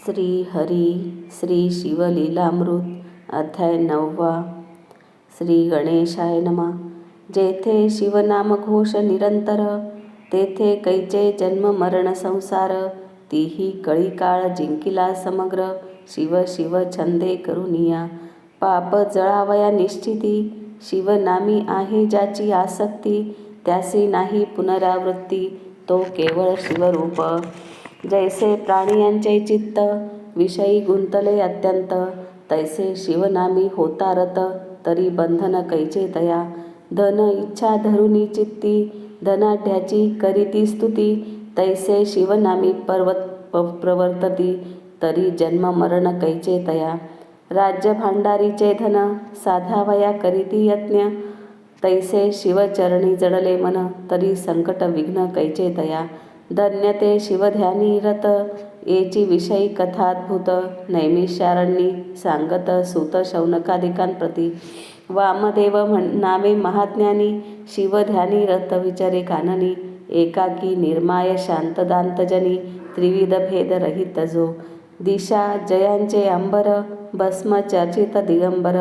श्री हरी श्री शिवलीलामृत अध्याय 9. श्री गणेशाय नमः. जेथे शिवनामघोष निरंतर, तेथे कैचे जन्म मरण संसार. तीही कळी काळ जिंकिला समग्र, शिव शिव छंदे करुनिया. पाप जळावया निश्चिती, शिवनामी आहे ज्याची आसक्ती. त्यासी नाही पुनरावृत्ती, तो केवळ शिवरूप. जैसे प्राणियांचे चित्त, विषयी गुंतले अत्यंत. तैसे शिवनामी होता रत, तरी बंधन कैचे तया. धन इच्छा धरुनी चित्ती, धनाढ्याची करीती स्तुती. तैसे शिवनामी प्रवर्तती, तरी जन्म मरण कैचे तया. राज्य भांडारीचे धन, साधावया करीती यत्न. तैसे शिवचरणी जडले मन, तरी संकट विघ्न कैचे तया. धन्य ते शिवध्यानी रत, येची विषयी कथाद्भुत. नैमिषारण्यी सांगत सूत शौनकादिकांप्रती. वामदेव नामे महाज्ञानी, शिवध्यानी रत विचारे काननी. एकाकी निर्माय शांतदांतजनी, त्रिविध भेद रहित जो. दिशा जयांचे अंबर, भस्म चर्चित दिगंबर.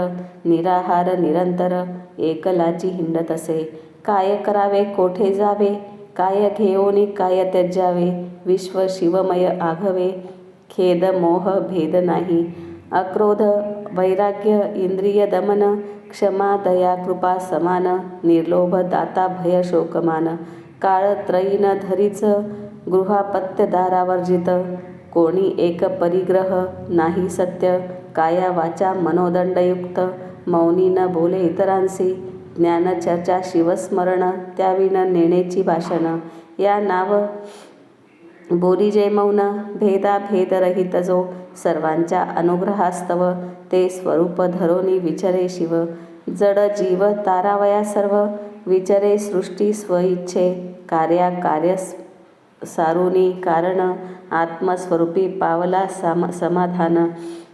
निराहार निरंतर, एकलाची हिंडतसे. काय करावे कोठे जावे, काय घेऊनी काय त्यज्यावे. विश्व शिवमय आघवे, खेद मोह भेद नाही. अक्रोध वैराग्य इंद्रिय दमन, क्षमा दया कृपा समान. निर्लोभ दाता भय शोकमान. काळ त्रयीन धरीच, गृहापत्य दारावर्जित. कोणी एक परिग्रह नाही सत्य, काया वाचा मनोदंडयुक्त. मौनी न बोले इतरांसी, ज्ञानचर्चा शिवस्मरण. त्याविन नेणेची भाषण, या नाव बोलिजे मौन. भेदाभेद रहित जो, सर्वांच्या अनुग्रहास्तव. ते स्वरूप धरोनी विचरे शिव. जड जीव तारावया सर्व, विचरे सृष्टी स्वइच्छे. कार्या कार्य सारुनी कारण, आत्मस्वरूपी पावला समाधान.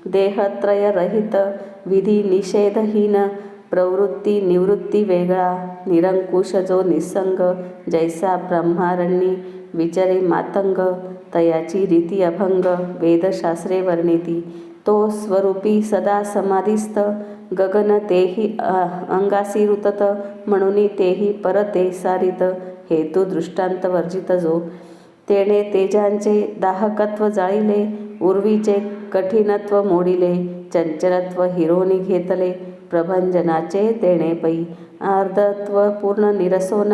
देहत्रय रहित, विधी निषेधहीन. प्रवृत्ती निवृत्ती वेगळा, निरंकुश जो निस्संग. जैसा ब्रह्मारण्यी विचरे मातंग, तयाची रीती अभंग. वेदशास्त्रे वर्णिती, तो स्वरूपी सदा समाधिस्थ. गगन तेही अंगासी रुतत, म्हणून तेही परते सारित. हेतू दृष्टांत वर्जित जो, तेणे तेजांचे दाहकत्व जाळिले. उर्वीचे कठिनत्व मोडिले, चंचलत्व हिरोनी घेतले. प्रभंजनाचे तेणे पै, आर्धत्व पूर्ण निरसोन.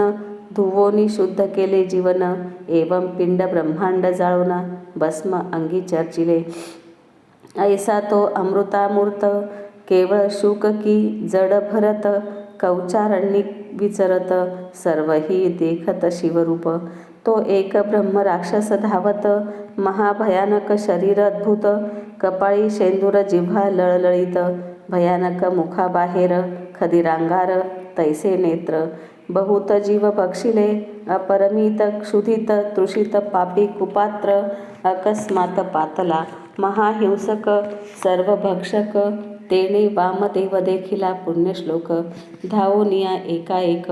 धुवोनी शुद्ध केले जीवन, एवं पिंड ब्रह्मांड जाळून. भस्म अंगी चर्चिले, ऐसा तो अमृतामूर्त. केवळ शुक की जड भरत, कवचारण्यी विचरत. सर्वही देखत शिवरूप, तो एक ब्रह्म राक्षस धावत. महाभयानक शरीर अद्भुत, कपाळी शेंदूर जिव्हा लळलळीत. भयानक मुखाबाहेर खदिरांगार, तैसे नेत्र. बहुत जीव बक्षिले, अपरमित क्षुधित तृषित. पापी कुपात्र, अकस्मात पातला. महाहिंसक सर्वभक्षक, तेणे वामदेव देखिला पुण्यश्लोक. धावूनिया एकाएक,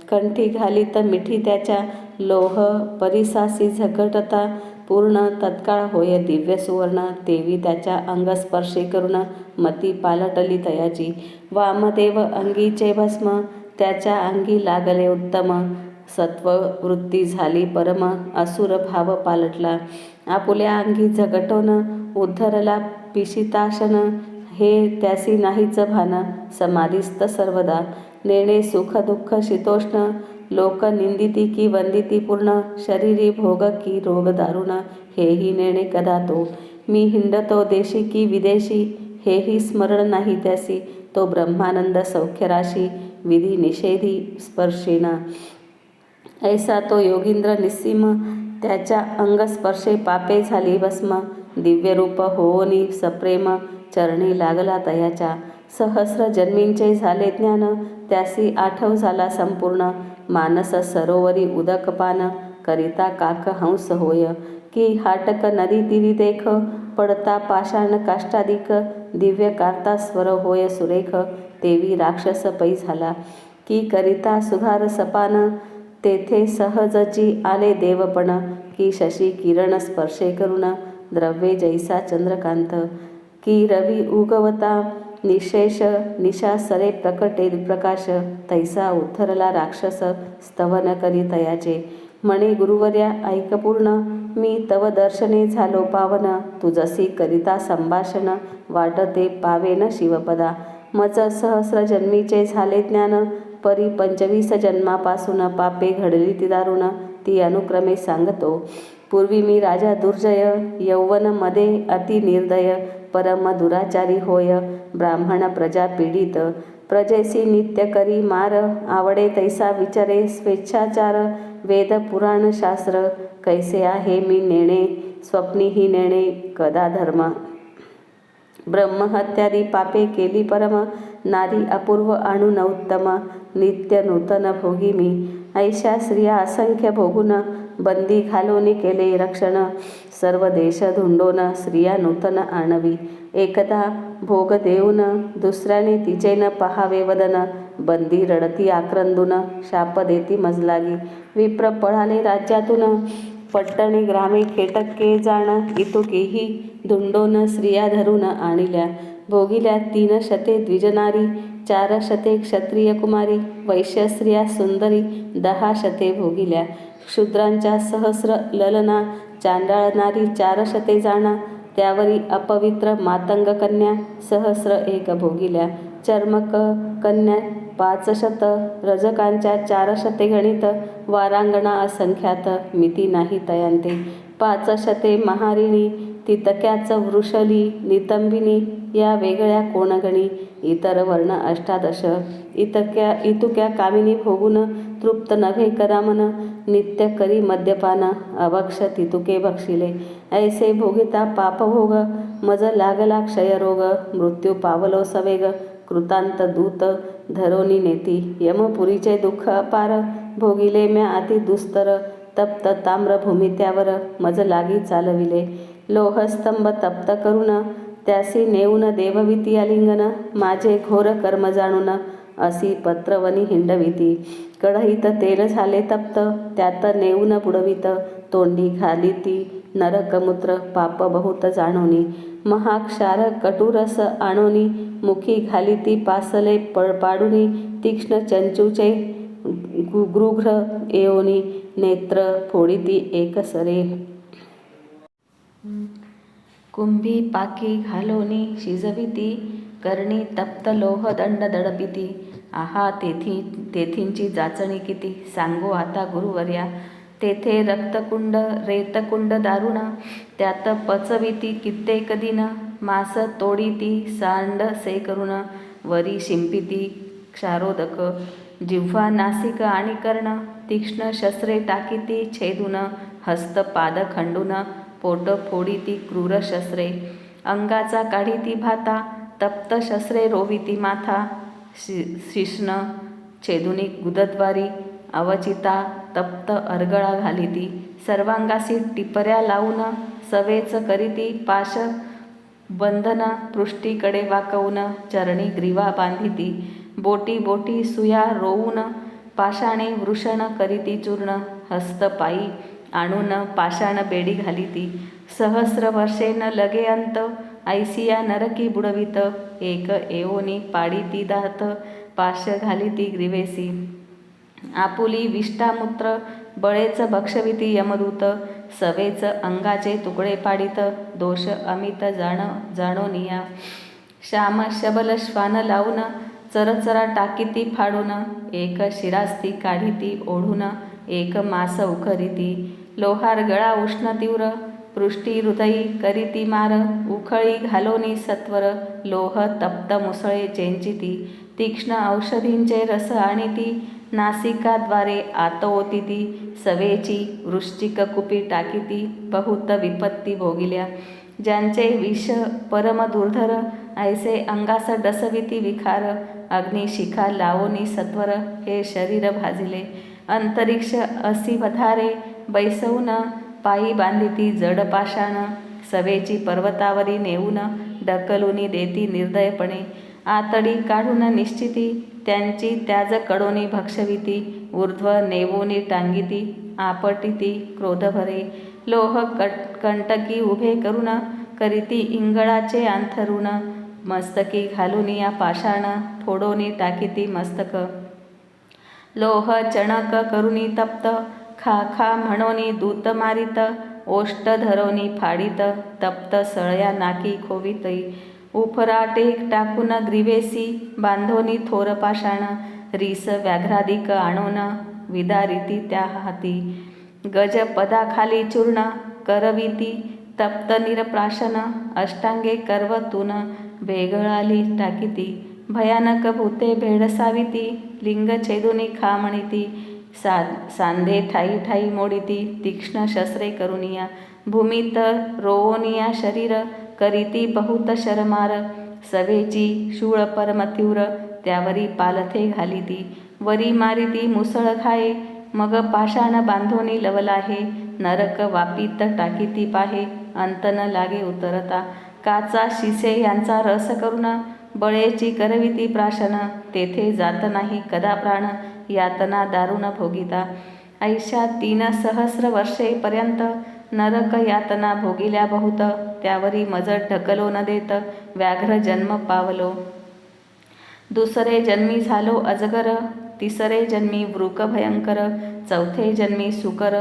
कंठी घालीत मिठी त्याच्या. लोह परिसासी झगटता, पूर्ण तत्काळ होय दिव्य सुवर्ण. तेवी त्याच्या अंगस्पर्शे करून, मती पालटली तयाची. वामदेव अंगीचे भस्म, त्याच्या अंगी लागले उत्तम. सत्व वृत्ती झाली परम, असुर भाव पालटला. आपुल्या अंगी झगटोन, उद्धरला पिशिताशन. हे त्यासी नाहीच भान, समाधिस्थ सर्वदा. नेणे सुख दुःख शीतोष्ण, लोक निंदिती की वंदिती पूर्ण. शरीरी भोग की रोग दारुण, हेही नेणे कदा तो. मी हिंडतो देशी की विदेशी, हेही स्मरण नाही त्यासी. तो ब्रह्मानंद सौख्यराशी, विधी निषेधी स्पर्शेना. ऐसा तो योगींद्र निस्सीम, त्याच्या अंगस्पर्शे पापे झाली भस्म. दिव्यरूप होओनी सप्रेम, चरणी लागला तयाच्या. सहस्र जन्मींचे झाले ज्ञान, त्यासी आठव झाला संपूर्ण. मानस सरोवरी उदकपान, करिता काक हंस होय. की हाटक नदी तिरी देख, पडता पाषाण काष्टादिक. दिव्य कारता स्वर होय सुरेख, तेवी राक्षस पै झाला. की करिता सुधार सपान, तेथे सहजची आले देवपण. की शशी किरण स्पर्शे करुण, द्रव्ये जैसा चंद्रकांत की रवी उगवता निशेष निशासरे प्रकटे प्रकाश तैसा उद्धरला राक्षस स्तवन करी तयाचे म्हणे गुरुवर्या ऐक पूर्ण मी तव दर्शने झालो पावन तुझसी करिता संभाषण वाटते पावेन शिवपदा मज सहस्र जन्मीचे झाले ज्ञान परी 25 जन्मापासून पापे घडली ती दारुण ती अनुक्रमे सांगतो पूर्वी मी राजा दुर्जय यौवन मध्ये अति निर्दय परम दुराचारी होय ब्राह्मण प्रजा पीडित प्रजेसी नित्य करी मार आवडे तैसा विचारे स्वेच्छाचार वेद पुराण शास्त्र कैसे आहे मी नेणे स्वप्नी ही नेणे कदा धर्म ब्रह्महत्यादी पापे केली परम नारी अपूर्व अणु नवोत्तम नित्य नूतन भोगी मी ऐशा स्त्रिया असंख्य भोगून बंदी घालोनी केले रक्षण सर्व देश धुंडोन स्त्रिया नूतन आणवी एकदा भोग देऊन दुसऱ्याने तिचे न पहावे वदन बंदी रडती आक्रंदून शाप देती मजलागी विप्र पळाले राज्यातून पट्टणे ग्रामे खेटक्के जाण इतुकीही धुंडोन स्त्रिया धरून आणिल्या भोगिल्या 3 शते द्विजनारी 4 शते क्षत्रिय कुमारी वैश्य स्त्रिया सुंदरी 10 शते भोगिल्या शूद्रांच्या सहस्र ललना चांडाळणारी 4 शते जाणा त्यावरी अपवित्र मातंग कन्या सहस्र 1 भोगिल्या चर्मक कन्या 500 रजकांच्या 4 शते गणित वारांगणा असंख्यात मिती नाही तयांते 5 शते महारिणी तितक्याच वृषली नितंबिनी या वेगळ्या कोणगणी इतर वर्ण 18 इतुक्या कामिनी भोगून तृप्त नव्हे करामन नित्य करी मद्यपान अभक्ष तितुके भक्षिले ऐसे भोगिता पापभोग मज लागला क्षयरोग मृत्यू पावलो सवेग कृतांत दूत धरोनी नेती यमपुरीचे दुःख अपार भोगिले म्या अति दुस्तर तप्त ताम्रभूमी त्यावर मज लागी चालविले लोहस्तंभ तप्त करून त्यासी नेऊन देवविती आलिंगन माझे घोर कर्म जाणून असी पत्रवनी हिंडविती कढईत तेल झाले तप्त त्यात नेऊन बुडवित तोंडी घालिती नरकमूत्र पाप बहुत जाणोनी महाक्षार कटुरस आणोनी मुखी घालिती पासले पाडुनी तीक्ष्ण चंचूचे गृघ्र एओनी नेत्र फोडिती एकसरे कुंभी पाकी घालोनी शिजविती करणी तप्त लोह दंड दडपिती आहा तेथींची जाचणी किती सांगो आता गुरुवर्या तेथे रक्तकुंड रेतकुंड दारुण त्यात पचविती कित्येक दिन मास तोडीती सांड से करून वरी शिंपिती क्षारोदक जिव्हा नासिक आणि कर्ण तीक्ष्ण शस्त्रे टाकीती छेदून हस्त पाद खंडून पोट फोडीती क्रूर शस्त्रे अंगाचा काढीती भाता तप्त शस्त्रे रोविती माथा शिष्ण छेदुनी गुदद्वारी अवचिता तप्त अर्गळा घालिती सर्वांगासी टिपऱ्या लावून सवेच करीती पाश बंधन पृष्ठीकडे वाकवून चरणी ग्रीवा बांधिती बोटी बोटी सुया रोवून पाषाणे वृषण करीती चूर्ण हस्त पायी आणून पाषाण बेडी घालिती सहस्र वर्षेन लगे अंत ऐसिया नरकी बुडवित एक एवोनी पाडीती दात पाश घालिती ग्रीवेसी आपुली विष्टामूत्र बळेच भक्षविती यमदूत सवेच अंगाचे तुकडे पाडित दोष अमित जाणोनिया श्याम शबल श्वान लावून चरचरा टाकीती फाडून एक शिरास्ती काढीती ओढून एक मास उखरीती लोहार गळा उष्ण तीव्र पृष्ठी हृदयी करीती मार उखळी घालोनी सत्वर लोह तप्त मुसळे चेंचिती तीक्ष्ण औषधींचे रस आणीती नासिकाद्वारे आतओतीती सवेची वृश्चिक कुपी टाकीती बहुत विपत्ती भोगिल्या ज्यांचे विष परम दुर्धर ऐसे अंगास डसविती विखार अग्निशिखा लावोनी सत्वर हे शरीर भाजिले अंतरिक्ष असी वधारे बैसवून पायी बांधिती जड पाषाण सवेची पर्वतावरी नेऊन ढकलुनी देती निर्दयपणे आतडी काढून निश्चिती त्यांची त्याज कडोनी भक्षविती ऊर्ध्व नेवोनी टांगिती आपटिती क्रोधभरे लोह कंटकी उभे करून करीती इंगळाचे अंथरुण मस्तकी घालून या पाषाण फोडोनी टाकीती मस्तक लोह चणक करुनी तप्त खा खा म्हणोनी दूत मारित ओष्ट धरोनी फाडीत तप्त सळया नाकी खोवितई उफराटे टाकून ग्रीवेसी बांधोनी थोर पाषाण रीस व्याघ्रादिक आणून विदारिती त्या हाती गज पदाखाली चूर्ण करविती तप्त निरप्राशन अष्टांगे कर्वतून वेगळाली टाकीती भयानक भूते भेडसाविती लिंग छेदुनी खामणिती सांधे ठाई ठाई मोडिती तीक्ष्ण शस्त्रे करुनिया भूमीत रोवनिया शरीर करीती बहुत शरमार सवेची शूळ परमतीव्र त्यावरी पालथे घालिती वरी मारिती मुसळ खाये मग पाषाण बांधोनी लवलाहे नरक वापित टाकीती पाहे अंत न लागे उतरता काचा शिसे यांचा रस करून बळेची करविती प्राशन तेथे जात नाही कदा प्राण यातना दारुण भोगिता ऐशा 3 सहस्र वर्षेपर्यंत नरक यातना भोगिल्या बहुत त्यावरी मज ढकलो न देत व्याघ्र जन्म पावलो दुसरे जन्मी झालो अजगर तिसरे जन्मी वृक भयंकर चौथे जन्मी सुकर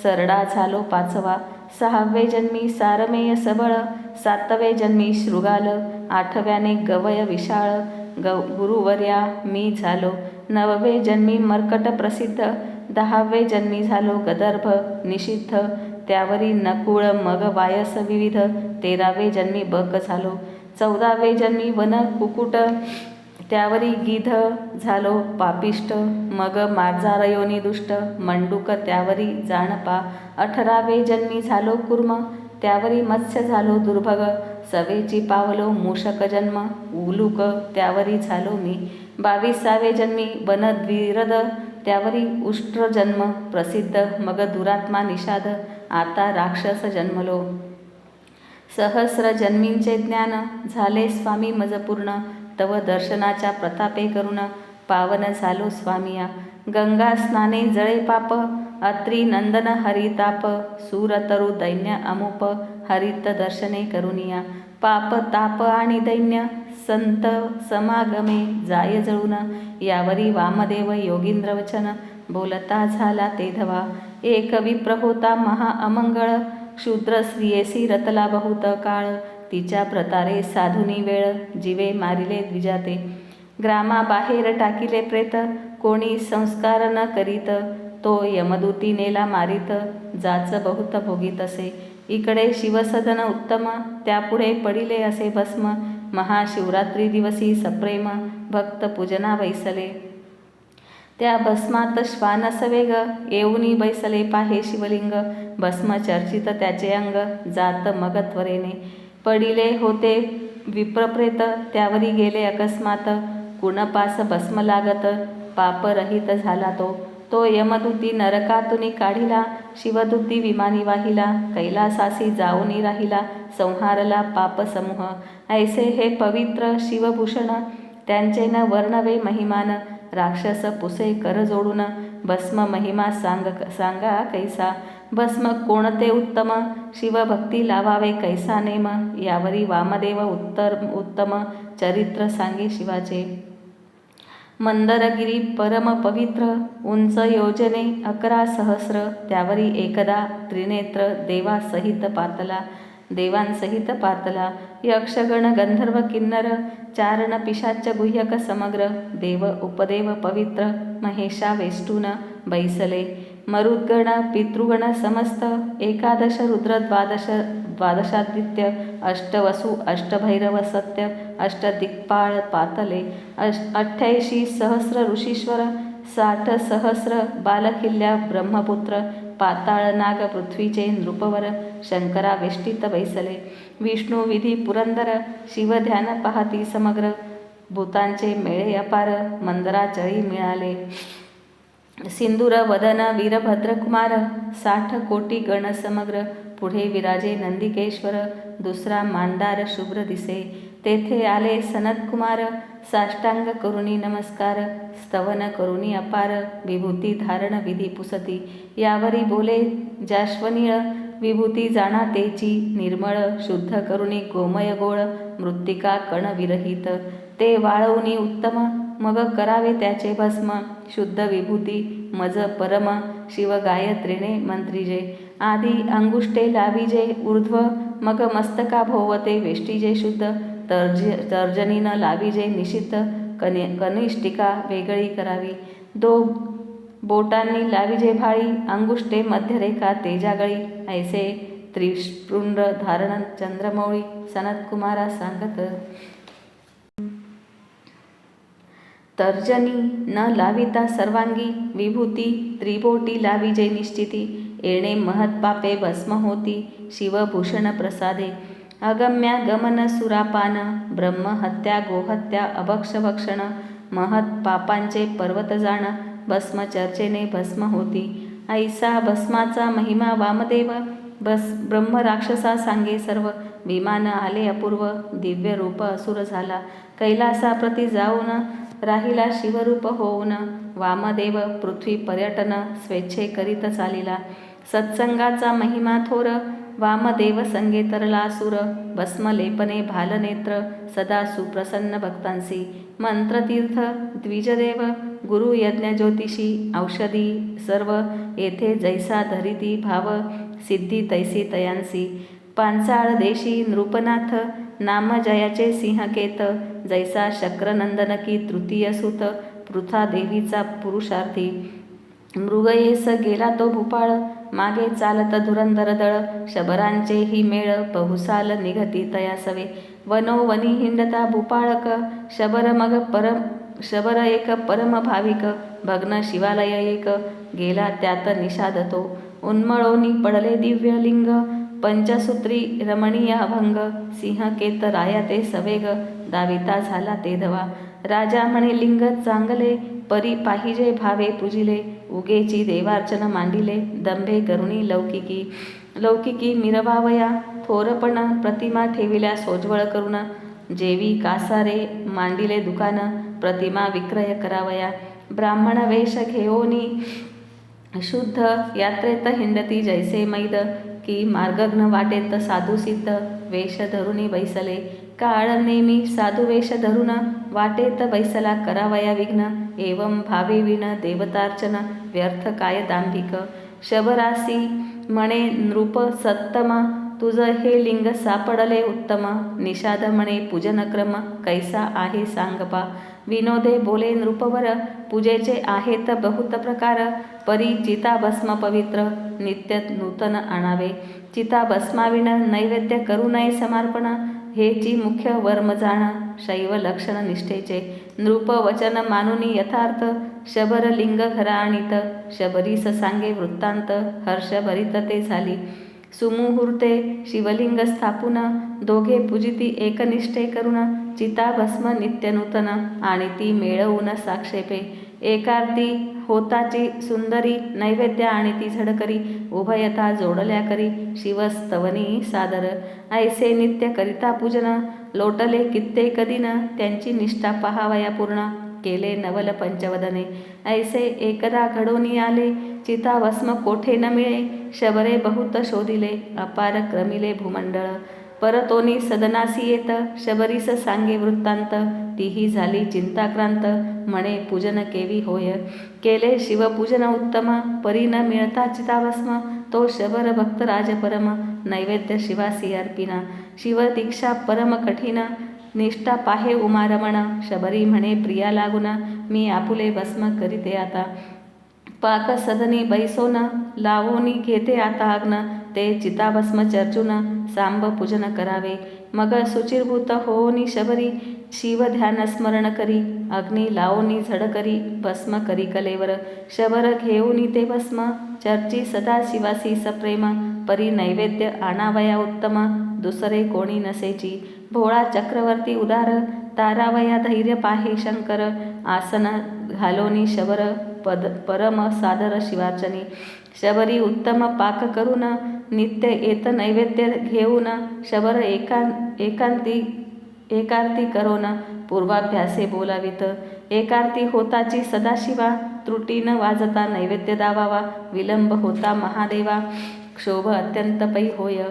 सरडा झालो 5वा 6वे जन्मी सारमेय सबळ 7वे जन्मी शृगाल 8व्याने गवय विशाळ गुरुवर्या मी झालो 9वे जन्मी मर्कट प्रसिद्ध 10वे जन्मी झालो गदर्भ निषिद्ध त्यावरी नकुळ मग वायस विविध 13वे जन्मी बक झालो 14वे जन्मी वन कुकुट त्यावरी गिध झालो पापिष्ट मग मार्जारयोनी दुष्ट मंडूक त्यावरी जाणपा 18वे जन्मी झालो कुर्म त्यावरी मत्स्य झालो दुर्भग सवेची पावलो मूषक जन्म उलूक त्यावरी झालो मी 22वे जन्मी वनद्विरद त्यावरी उष्ट्र जन्म प्रसिद्ध मग दुरात्मा निषाद आता राक्षस जन्मलो सहस्र जन्मींचे ज्ञान झाले स्वामी मज पूर्ण तव दर्शनाच्या प्रतापे करून पावन झालो स्वामिया गंगा स्नाने जळे पाप अत्री नंदन हरिताप सूरतरु दैन्य अमुप हरित दर्शने करुनिया पाप ताप आणि दैन्य संत समागमे जाय जळून यावरी वामदेव योगींद्र वचन बोलता झाला ते धवा एक विप्र होता महा अमंगळ क्षुद्र स्त्रियेसी रतला बहुत काळ तिच्या प्रतारे साधुनी वेळ जीवे मारिले द्विजाते ग्रामाबाहेर टाकिले प्रेत कोणी संस्कार न करीत तो यमदूती नेला मारित जाच बहुत भोगीत असे इकडे शिवसदन उत्तम त्यापुढे पडिले असे भस्म महाशिवरात्री दिवसी सप्रेम भक्त पूजना बैसले त्या भस्मात श्वानस वेग येऊनी बैसले पाहे शिवलिंग भस्म चर्चित त्याचे अंग जात मग त्वरेने पडिले होते विप्रप्रेत त्यावरी गेले अकस्मात कुणपास भस्म लागत पापरहित झाला तो यमदूती नरकातुनी काढिला शिवदूती विमानी वाहिला कैलासासी जाऊनी राहिला संहारला पाप समूह ऐसे हे पवित्र शिवभूषण त्यांचे न वर्णवे महिमान राक्षस पुसे कर जोडून भस्म महिमा सांगा कैसा भस्म कोणते उत्तम शिवभक्ती लावावे कैसा नेम यावरी वामदेव उत्तम चरित्र सांगे शिवाचे मंदरगिरी परम पवित्र उंच योजने 11 सहस्र त्यावरी एकदा त्रिनेत्र देवांसहित पातला यक्षगण गंधर्व किन्नर चारण पिशाच गुह्यक समग्र देव उपदेव पवित्र महेशा वेष्टून बैसले मरुद्गण पितृगण समस्त 11 रुद्र 12 अष्टवसु अष्टभैरव सत्य अष्टदिक्पाळ पातले 88 सहस्र ऋषीश्वर 60 सहस्र बालकिल्ल्या ब्रह्मपुत्र पाताळ नाग पृथ्वीचे नृपवर शंकरा वेष्टित बैसले विष्णू विधी पुरंदर शिवध्यान पाहती समग्र भूतांचे मेळे अपार मंदराचळी मिळाले सिंदूर वदन वीरभद्रकुमार 60 कोटी गण समग्र पुढे विराजे नंदिकेश्वर दुसरा मांदार शुभ्र दिसे तेथे आले सनतकुमार साष्टांग करुणी नमस्कार स्तवन करुणी अपार विभूती धारण विधी पुसती यावरी बोले जाश्वनीळ विभूती जाणा तेची निर्मळ शुद्ध करुणी गोमय गोळ मृत्तिका कण विरहित ते वाळवूनी उत्तम मग करावे त्याचे भस्म शुद्ध विभूती मज परम शिव गायत्रीने मंत्रिजे आधी अंगुष्टे लाविजे ऊर्ध्व मग मस्तका भोवते वेष्टीजे शुद्ध तर्जनीन लाविजे निशिद्ध कनिष्ठिका वेगळी करावी दो बोटांनी लाविजे भाळी अंगुष्टे मध्यरेखा तेजागळी ऐसे त्रिपुंड धारण चंद्रमौळी सनतकुमारा सांगत तर्जनी न लाविता सर्वांगी विभूती त्रिबोटी लाविजे निश्चिती येणे महत्पापे भस्म होती शिवभूषण प्रसादे अगम्या गमन सुरापान ब्रह्महत्या गोहत्या अभक्षभक्षण महत् पापांचे पर्वत जाण भस्म चर्चेने भस्म होती ऐसा भस्माचा महिमा वामदेव ब्रह्म राक्षसा सांगे सर्व विमान आले अपूर्व दिव्य रूप असुर झाला कैलासाप्रती जाऊन राहिला शिवरूप होऊन वामदेव पृथ्वी पर्यटन स्वेच्छे करीत चालिला सत्संगाचा महिमा थोर वामदेव संगे तरला असुर भस्मलेपने भालनेत्र सदा सुप्रसन्न भक्तांसी मंत्रतीर्थ द्विजदेव गुरु यज्ञ ज्योतिषी औषधी सर्व येथे जैसा धरिती भाव सिद्धी तैसी तयांसी पांचाळ देशी नृपनाथ नाम जयाचे सिंहकेत जैसा शक्रनंदन की तृतीय सुत पृथा देवीचा पुरुषार्थी मृगयेस गेला तो भूपाळ मागे चालत धुरंधर दळ शबरांचे ही मेळ बहुसाल निघती तयासवे वनोवनी हिंडता भूपाळक शबर एक परम भाविक भग्न शिवालय एक गेला त्यात निषाद तो उन्मळोनी पडले दिव्य लिंग पंचसूत्री रमणीय अभंग सिंहकेत राया ते सवेग दाविता झाला ते धवा राजा म्हणे लिंग चांगले परी पाहिजे भावे पूजिले उगेची देवार्चन मांडिले दंभे करुणी लौकिकी मिरवावया थोरपण प्रतिमा ठेविल्या सोज्वळ करून जेवी कासारे मांडिले दुकान प्रतिमा विक्रय करावया ब्राह्मण वेश घेओनी शुद्ध यात्रेत हिंडती जैसे मैद की मार्गघ्न वाटेत साधू सिद्ध वेश धरुनी बैसले काळ नेमी साधू वेश धरून वाटेत बैसला करावया विघ्न एवं भावे विण देवतार्चन व्यर्थ काय दांभिक शबरासी म्हणे नृप सत्तम तुझ हे लिंग सापडले उत्तम निषाद म्हणे पूजनक्रम कैसा आहे सांगपा विनोदे बोले नृपवर पूजेचे आहेत बहुत प्रकार परी चिताभस्म पवित्र नित्य नूतन आणावे चिताभस्माविण नैवेद्य करू नये समर्पण हेची मुख्य वर्म जाण शैव लक्षण निष्ठेचे नृप वचन मानुनी यथार्थ शबर लिंग घरा आणीत शबरीस सांगे वृत्तांत हर्षभरित ते झाली सुमुहूर्ते शिवलिंग स्थापून दोघे पूजिती एकनिष्ठे करून चिताभस्म नित्यनूतन आणि ती मेळवून साक्षेपे एकार्ती होताची सुंदरी नैवेद्य आणि ती झडकरी उभयता जोडल्या करी शिवस्तवनी सादर ऐसे नित्य करिता पूजन लोटले कित्येक दिन त्यांची निष्ठा पहावया पूर्ण केले नवल पंचवदने ऐसे एकदा घडोनी आले चिताभस्म कोठे न मिळे शबरे बहुत शोधिले अपार क्रमिले भूमंडळ परतोनी सदनासी येत शबरीस सांगे वृत्तांत तीही झाली चिंताक्रांत म्हणे पूजन केवी होय केले शिवपूजन उत्तम परी न मिळता चिताभस्म तो शबर भक्त राजपरम नैवेद्य शिवासी अर्पिना शिवदीक्षा परम कठीण निष्ठा पाहे उमारमण शबरी म्हणे प्रिया लागून मी आपुले भस्म करीते आता पाक सदनी बैसोन लावोनी घेते आता अग्न ते चिताभस्म चर्चून सांब पूजन करावे मग सुचिरभूत होनी शबरी शिव ध्यान स्मरण करी अग्नी लावोनी झड करी भस्म करी कलेवर शबर घेऊनी ते भस्म चर्ची सदा शिवासी सप्रेम परी नैवेद्य आणावया उत्तम दुसरे कोणी नसेची भोळा चक्रवर्ती उदार तारावया धैर्य पाहे शंकर आसन घालोनी शबर परम सादर शिवार्चनी शबरी उत्तम पाक करून नित्य येत नैवेद्य घेऊन शबर एकार्ती करोन पूर्वाभ्यासे बोलावित एकार्ती होताची सदाशिवा त्रुटी न वाजता नैवेद्य दावावा विलंब होता महादेवा क्षोभ अत्यंत पै होय.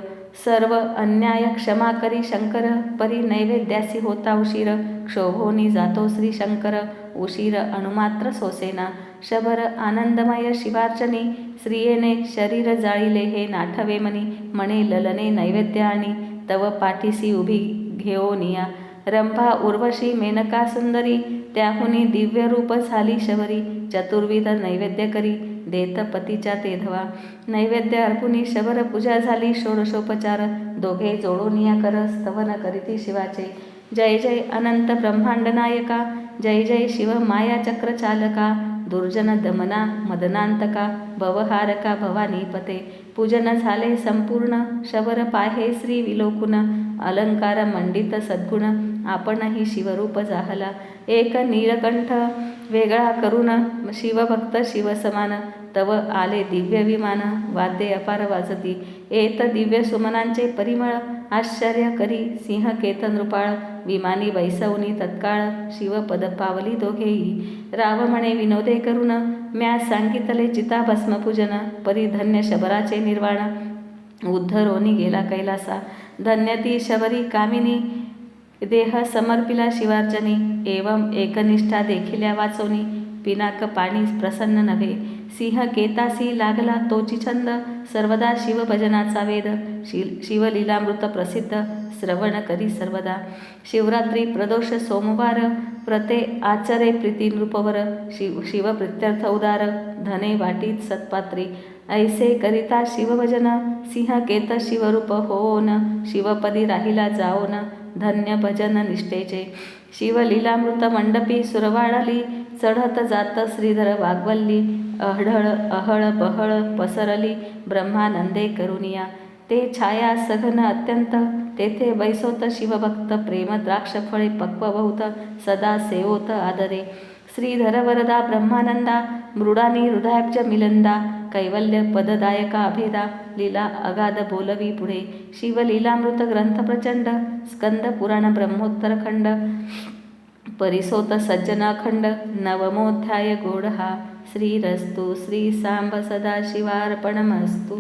सर्व अन्याय क्षमा करी शंकर, परी नैवेद्यासी होता उशीर. क्षोभोनी जातो श्री शंकर, उशीर अणुमात्र सोसेना. शबर आनंदमय शिवार्चनी, स्त्रियेने शरीर जाळिले हे नाठवे मनी. म्हणे ललने नैवेद्य आणि, तव पाठीसी उभी घेओनिया. रंभा उर्वशी मेनका सुंदरी, त्याहुनी दिव्य रूप झाली शबरी. चतुर्विध नैवेद्य करी, देत पतीच्या तेधवा. नैवेद्य अर्पुनी शबर पूजा झाली षोडशोपचार. दोघे जोडोनिया कर स्तवन करीती शिवाचे. जय जय अनंत ब्रह्मांड नायका, जय जय शिव माया चक्र चालका. दुर्जन दमना मदनांतका, भवहारका भवानी पते. पूजन झाले संपूर्ण, शबर पाहे श्री विलोकुन. अलंकार मंडित सद्गुण, आपणही शिवरूप जाहला. एक नीलकंठ वेगळा करून, शिवभक्त शिवसमान. तव आले दिव्य विमान, वाद्ये अपार वाजती. येत दिव्य सुमनांचे परिमळ, आश्चर्य करी सिंह केत नृपाळ. विमानी बैसवनी तत्काळ, शिवपद पावली दोघेही. राव म्हणे विनोदे करून, म्या सांगितले चिताभस्म पूजन. परिधन्य शबराचे निर्वाण, उद्धरोनी गेला कैलासा. धन्य ती शबरी कामिनी, देह समर्पिला शिवार्चनी. एवं एकनिष्ठा देखिल्या वाचोनी, पिनाक पाणी प्रसन्न नव्हे. सिंह केतासी लागला तोची छंद, सर्वदा शिवभजनाचा वेद. शिवलीलामृत प्रसिद्ध, श्रवण करी सर्वदा. शिवरात्री प्रदोष सोमवार, प्रते आचरे प्रीती नृपवर. शिवप्रित्यर्थ उदार, धने वाटीत सत्पात्री. ऐसे करिता शिवभजन, सिंह केत शिवरूप होऊन. शिवपदी राहिला जाओन, धन्य भजन निष्ठेचे. शिवलीलामृत मंडपी सुरवाळली, चढत जात श्रीधर वाग्वल्ली. अहळ बहळ पसरली, ब्रह्मानंदे करुनिया. ते छाया सघन अत्यंत, तेथे बैसोत शिवभक्त. प्रेम द्राक्ष फळे पक्व बहुत, सदा सेवोत आदरे. श्रीधर वरदा ब्रह्मानंदा, मृडानी हृदयाब्ज मिलंदा. कैवल्य पददायका अभेदा, लीला अगाध बोलवी पुढे. शिवलीलामृत ग्रंथ प्रचंड, स्कंद पुराण ब्रह्मोत्तर खंड. परिसोत सज्जन अखंड, नवमोध्याय गोड हा. श्रीरस्तु श्री सांब सदाशिवार्पणमस्तु.